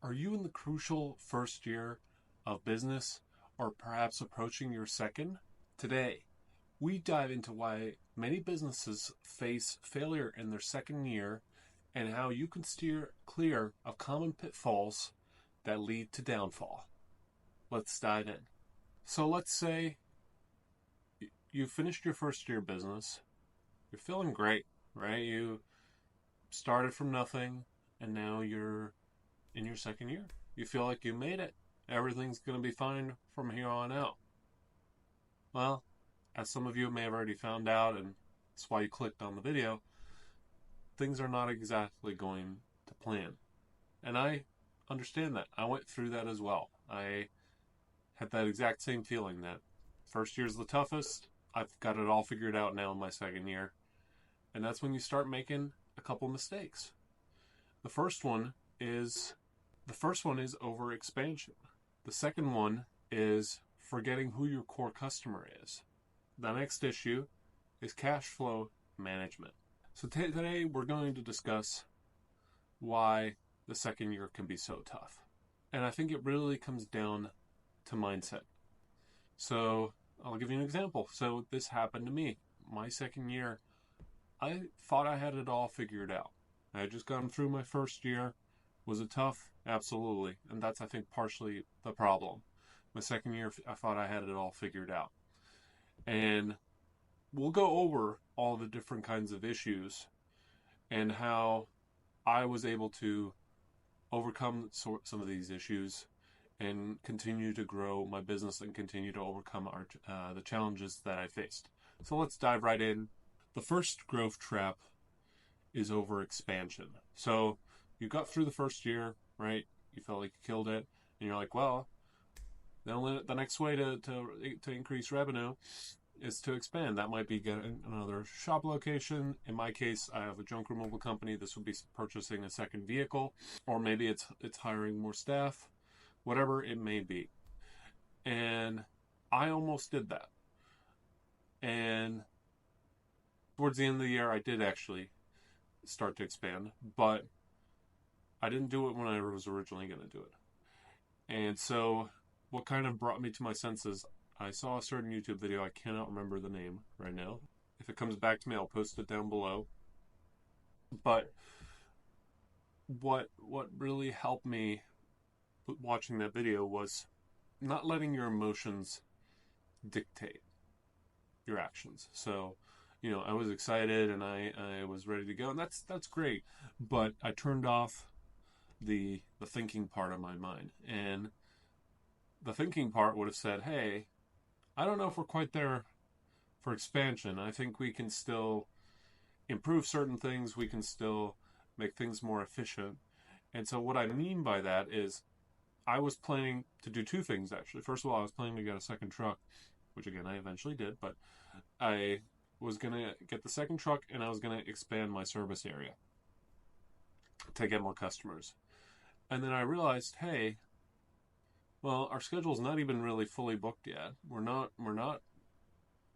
Are you in the crucial first year of business or perhaps approaching your second? Today, we dive into why many businesses face failure in their second year and how you can steer clear of common pitfalls that lead to downfall. Let's dive in. So let's say you finished your first year business. You're feeling great, right? You started from nothing and now you're in your second year. You feel like you made it. Everything's going to be fine from here on out. Well, as some of you may have already found out, and that's why you clicked on the video, things are not exactly going to plan. And I understand that. I went through that as well. I had that exact same feeling that first year's the toughest. I've got it all figured out now in my second year. And that's when you start making a couple mistakes. The first one is overexpansion. The second one is forgetting who your core customer is. The next issue is cash flow management. So today we're going to discuss why the second year can be so tough. And I think it really comes down to mindset. So I'll give you an example. So this happened to me. My second year, I thought I had it all figured out. I had just gone through my first year. Was it tough? Absolutely. And that's, I think, partially the problem. My second year, I thought I had it all figured out. And we'll go over all the different kinds of issues and how I was able to overcome some of these issues and continue to grow my business and continue to overcome the challenges that I faced. So let's dive right in. The first growth trap is overexpansion. So you got through the first year, right? You felt like you killed it, and you're like, well, the next way to increase revenue is to expand. That might be getting another shop location. In my case, I have a junk removal company. This would be purchasing a second vehicle, or maybe it's hiring more staff, whatever it may be. And I almost did that. And towards the end of the year, I did actually start to expand, but I didn't do it when I was originally going to do it. And so what kind of brought me to my senses, I saw a certain YouTube video. I cannot remember the name right now. If it comes back to me, I'll post it down below. But what really helped me watching that video was not letting your emotions dictate your actions. So, I was excited and I was ready to go, and that's great. But I turned off the thinking part of my mind, and the thinking part would have said, hey, I don't know if we're quite there for expansion. I think we can still improve certain things. We can still make things more efficient. And so what I mean by that is I was planning to do two things, actually. First of all, I was planning to get a second truck, which again, I eventually did, but I was going to get the second truck and I was going to expand my service area to get more customers. And then I realized, hey, well, our schedule's not even really fully booked yet. We're not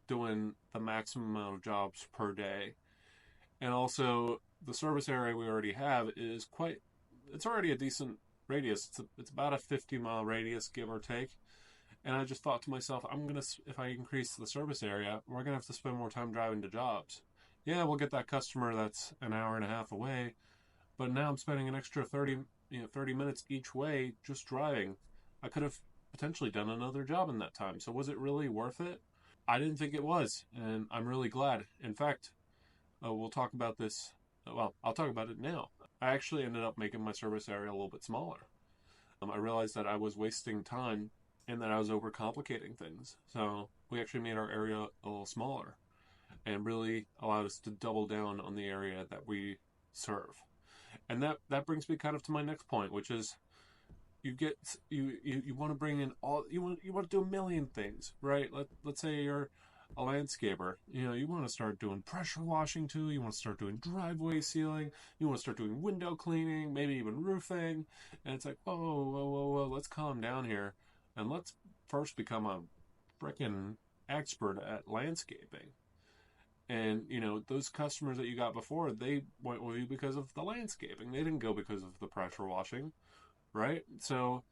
doing the maximum amount of jobs per day. And also the service area we already have is it's already a decent radius. It's about a 50-mile radius, give or take. And I just thought to myself, if I increase the service area, we're gonna have to spend more time driving to jobs. Yeah, we'll get that customer that's an hour and a half away, but now I'm spending an extra 30 minutes each way just driving. I could have potentially done another job in that time. So was it really worth it? I didn't think it was, and I'm really glad. In fact, we'll talk about this. Well, I'll talk about it now. I actually ended up making my service area a little bit smaller. I realized that I was wasting time and that I was overcomplicating things. So we actually made our area a little smaller and really allowed us to double down on the area that we serve. And that brings me kind of to my next point, which is you want to bring in you want to do a million things, right? Let's say you're a landscaper. You want to start doing pressure washing too. You want to start doing driveway sealing. You want to start doing window cleaning, maybe even roofing. And it's like, whoa, let's calm down here. And let's first become a freaking expert at landscaping. And, those customers that you got before, they went with you because of the landscaping. They didn't go because of the pressure washing. right? So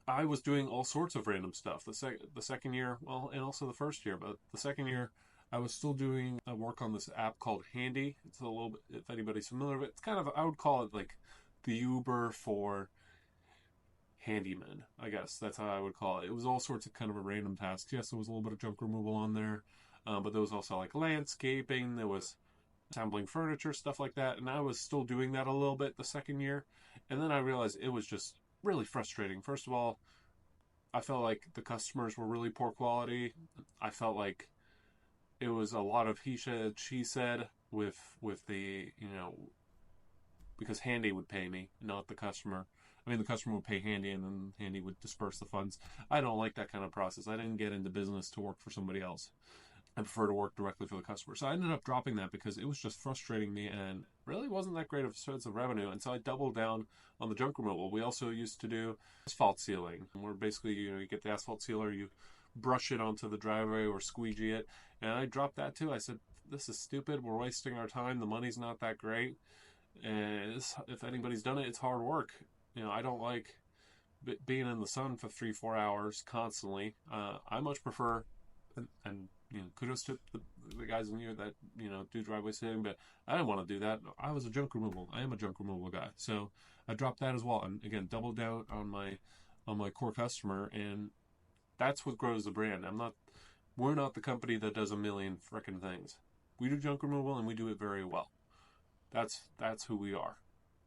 I was doing all sorts of random stuff. The second year, well, and also the first year, but the second year, I was still doing work on this app called Handy. It's a little bit, if anybody's familiar with it, it's kind of, I would call it like the Uber for handyman, I guess. That's how I would call it. It was all sorts of kind of a random tasks. Yes, there was a little bit of junk removal on there, but there was also like landscaping, there was assembling furniture, stuff like that. And I was still doing that a little bit the second year. And then I realized it was just really frustrating. First of all, I felt like the customers were really poor quality. I felt like it was a lot of he said, she said with the, because Handy would pay me, not the customer. I mean, the customer would pay Handy and then Handy would disperse the funds. I don't like that kind of process. I didn't get into business to work for somebody else. I prefer to work directly for the customer. So I ended up dropping that because it was just frustrating me and really wasn't that great of a source of revenue. And so I doubled down on the junk removal. We also used to do asphalt sealing, where basically, you get the asphalt sealer, you brush it onto the driveway or squeegee it. And I dropped that too. I said, this is stupid. We're wasting our time. The money's not that great. And if anybody's done it, it's hard work. I don't like being in the sun for 3-4 hours constantly. I much prefer, and kudos to the guys in here that do driveway sitting, but I didn't want to do that. I was a junk removal. I am a junk removal guy, so I dropped that as well, and again doubled down on my core customer, and that's what grows the brand. We're not the company that does a million frickin' things. We do junk removal and we do it very well. That's who we are.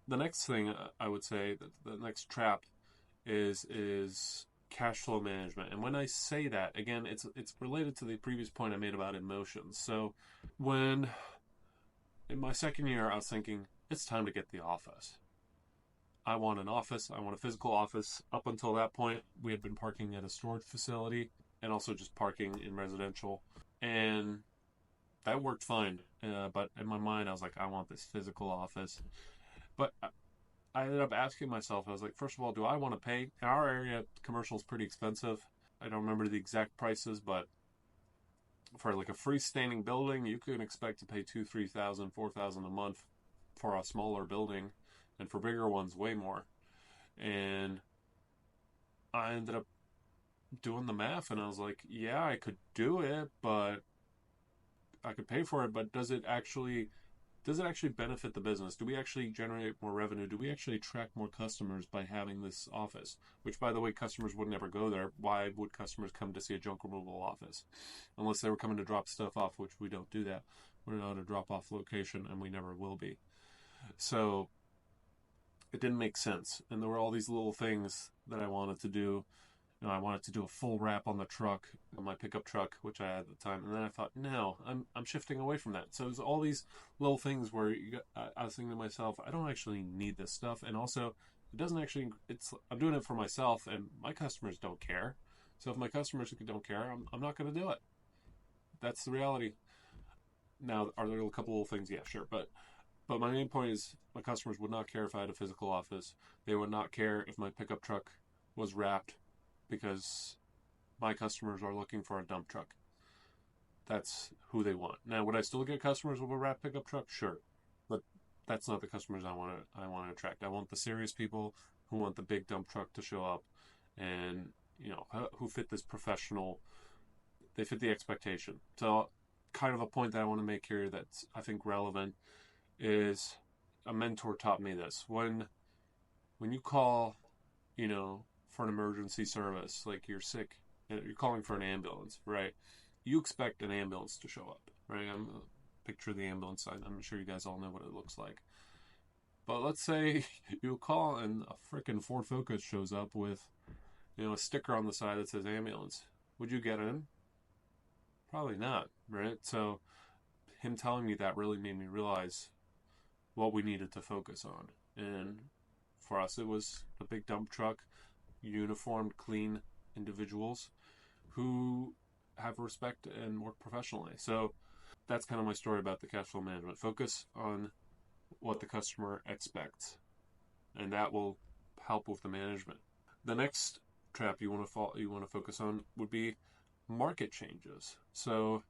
The next thing I would say, that the next trap is cash flow management. And when I say that, again, it's related to the previous point I made about emotions. So when in my second year, I was thinking, it's time to get the office. I want an office. I want a physical office. Up until that point, we had been parking at a storage facility and also just parking in residential. And that worked fine. But in my mind, I was like, I want this physical office. But I ended up asking myself, I was like, first of all, do I want to pay? In our area, commercial is pretty expensive. I don't remember the exact prices, but for like a freestanding building, you can expect to pay $2,000, $3,000, $4,000 a month for a smaller building, and for bigger ones, way more. And I ended up doing the math, and I was like, yeah, I could do it, but I could pay for it, but does it actually benefit the business? Do we actually generate more revenue? Do we actually attract more customers by having this office? Which, by the way, customers would never go there. Why would customers come to see a junk removal office? Unless they were coming to drop stuff off, which we don't do that. We're not a drop-off location, and we never will be. So it didn't make sense. And there were all these little things that I wanted to do. I wanted to do a full wrap on the truck, on my pickup truck, which I had at the time. And then I thought, no, I'm shifting away from that. So it was all these little things where I was thinking to myself, I don't actually need this stuff. And also, it doesn't actually, I'm doing it for myself, and my customers don't care. So if my customers don't care, I'm not going to do it. That's the reality. Now, are there a couple little things? Yeah, sure. But my main point is my customers would not care if I had a physical office. They would not care if my pickup truck was wrapped, because my customers are looking for a dump truck. That's who they want. Now, would I still get customers with a wrap pickup truck? Sure, but that's not the customers I want to attract. I want the serious people who want the big dump truck to show up, and who fit this professional. They fit the expectation. So, kind of a point that I want to make here that's, I think, relevant is a mentor taught me this. When you call, for an emergency service, like you're sick, you're calling for an ambulance, right? You expect an ambulance to show up, right? Picture the ambulance. I'm sure you guys all know what it looks like. But let's say you call and a freaking Ford Focus shows up with, a sticker on the side that says ambulance. Would you get in? Probably not, right? So him telling me that really made me realize what we needed to focus on. And for us, it was a big dump truck, uniformed, clean individuals who have respect and work professionally. So that's kind of my story about the cash flow management. Focus on what the customer expects, and that will help with the management. The next trap you want to focus on would be market changes. So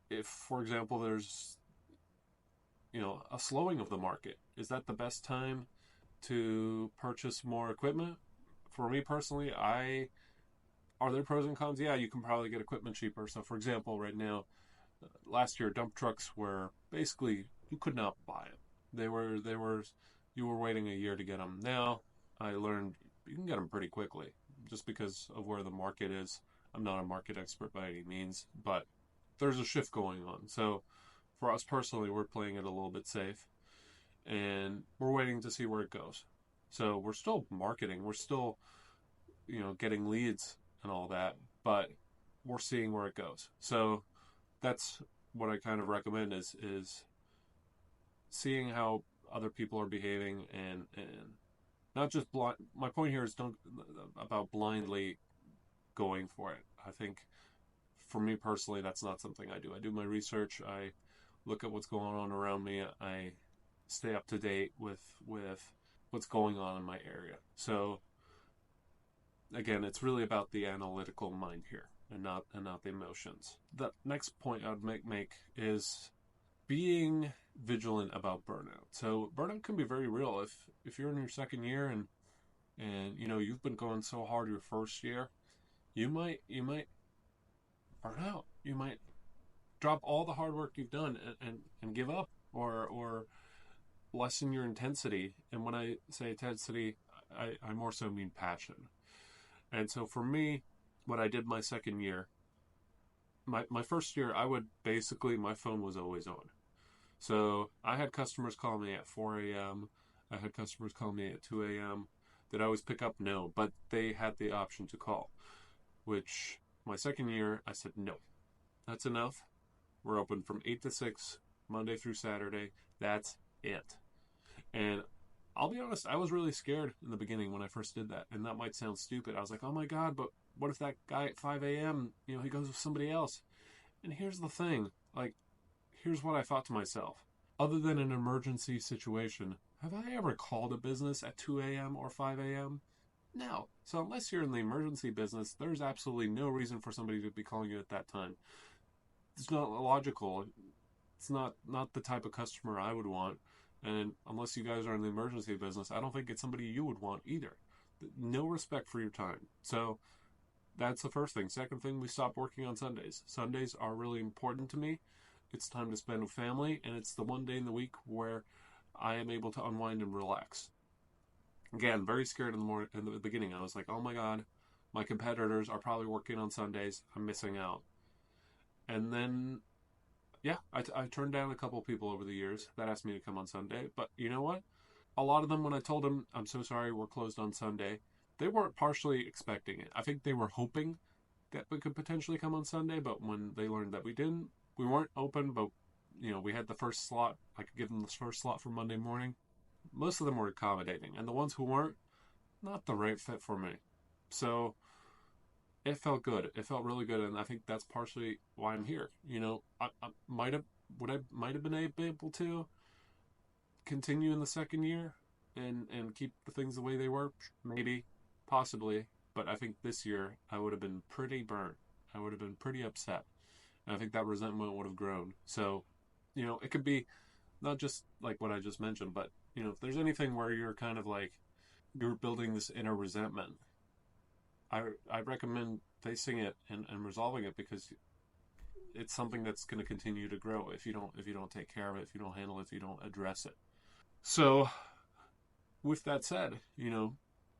if, for example, there's a slowing of the market, is that the best time to purchase more equipment? for me personally, are there pros and cons? Yeah, you can probably get equipment cheaper. So, for example, right now, last year, dump trucks were basically, you could not buy them. You were waiting a year to get them. Now, I learned you can get them pretty quickly just because of where the market is. I'm not a market expert by any means, but there's a shift going on. So, for us personally, we're playing it a little bit safe, and we're waiting to see where it goes. So, we're still marketing. We're still, getting leads and all that, but we're seeing where it goes. So, that's what I kind of recommend is seeing how other people are behaving, and not just blind. My point here is don't about blindly going for it. I think for me personally, that's not something I do. I do my research. I look at what's going on around me. I stay up to date with what's going on in my area. So again, it's really about the analytical mind here, and not the emotions. The next point I'd make is being vigilant about burnout. So burnout can be very real. If you're in your second year and you've been going so hard your first year, you might burn out. You might drop all the hard work you've done and give up, or lessen your intensity. And when I say intensity, I more so mean passion. And so for me, what I did my second year, my first year, my phone was always on. So I had customers call me at 4 a.m. I had customers call me at 2 a.m. Did I always pick up? No, but they had the option to call, which my second year, I said, no, that's enough. We're open from 8 to 6, Monday through Saturday. That's it. And I'll be honest, I was really scared in the beginning when I first did that. And that might sound stupid. I was like, oh my God, but what if that guy at 5 a.m., he goes with somebody else? And here's the thing, here's what I thought to myself. Other than an emergency situation, have I ever called a business at 2 a.m. or 5 a.m.? No. So unless you're in the emergency business, there's absolutely no reason for somebody to be calling you at that time. It's not logical. It's not the type of customer I would want. And unless you guys are in the emergency business, I don't think it's somebody you would want either. No respect for your time. So that's the first thing. Second thing, we stopped working on Sundays. Sundays are really important to me. It's time to spend with family, and it's the one day in the week where I am able to unwind and relax. Again, very scared in the beginning. I was like, oh my God, my competitors are probably working on Sundays. I'm missing out. And then, yeah, I turned down a couple people over the years that asked me to come on Sunday. But you know what? A lot of them, when I told them, I'm so sorry, we're closed on Sunday, they weren't partially expecting it. I think they were hoping that we could potentially come on Sunday, but when they learned that we weren't open, but we had the first slot. I could give them the first slot for Monday morning. Most of them were accommodating, and the ones who weren't, not the right fit for me. So it felt good. It felt really good, and I think that's partially why I'm here. I might have been able to continue in the second year and keep the things the way they were, maybe, possibly. But I think this year I would have been pretty burnt. I would have been pretty upset. And I think that resentment would have grown. So, it could be not just like what I just mentioned, but, if there's anything where you're kind of like, you're building this inner resentment, I recommend facing it and resolving it, because it's something that's going to continue to grow if you don't take care of it, if you don't handle it, if you don't address it. So, with that said,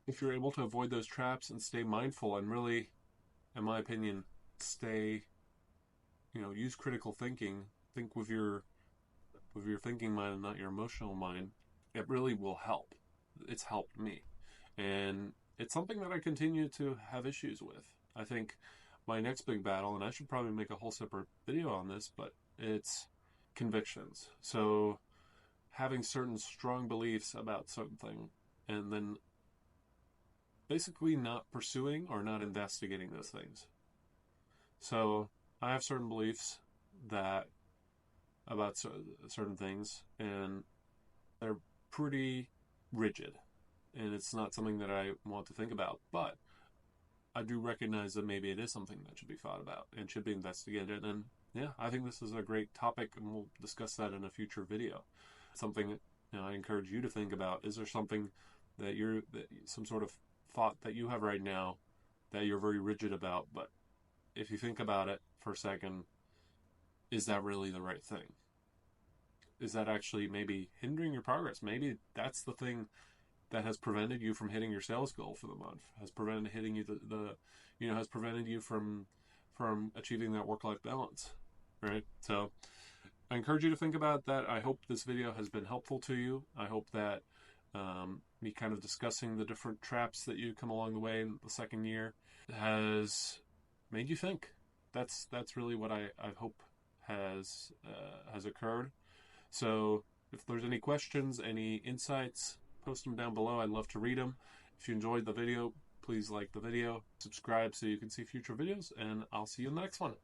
if you're able to avoid those traps and stay mindful and really, in my opinion, use critical thinking, think with your thinking mind and not your emotional mind, it really will help. It's helped me. And it's something that I continue to have issues with. I think my next big battle, and I should probably make a whole separate video on this, but it's convictions. So having certain strong beliefs about certain thing, and then basically not pursuing or not investigating those things. So I have certain beliefs about certain things, and they're pretty rigid, and it's not something that I want to think about, but I do recognize that maybe it is something that should be thought about and should be investigated. And yeah, I think this is a great topic, and we'll discuss that in a future video. Something I encourage you to think about. Is there something that some sort of thought that you have right now that you're very rigid about, but if you think about it for a second, is that really the right thing? Is that actually maybe hindering your progress? Maybe that's the thing that has prevented you from hitting your sales goal for the month, has prevented hitting you has prevented you from achieving that work-life balance, right? So I encourage you to think about that. I hope this video has been helpful to you. I hope that me kind of discussing the different traps that you come along the way in the second year has made you think. That's really what I hope has occurred. So if there's any questions, any insights, post them down below. I'd love to read them. If you enjoyed the video, please like the video, subscribe so you can see future videos, and I'll see you in the next one.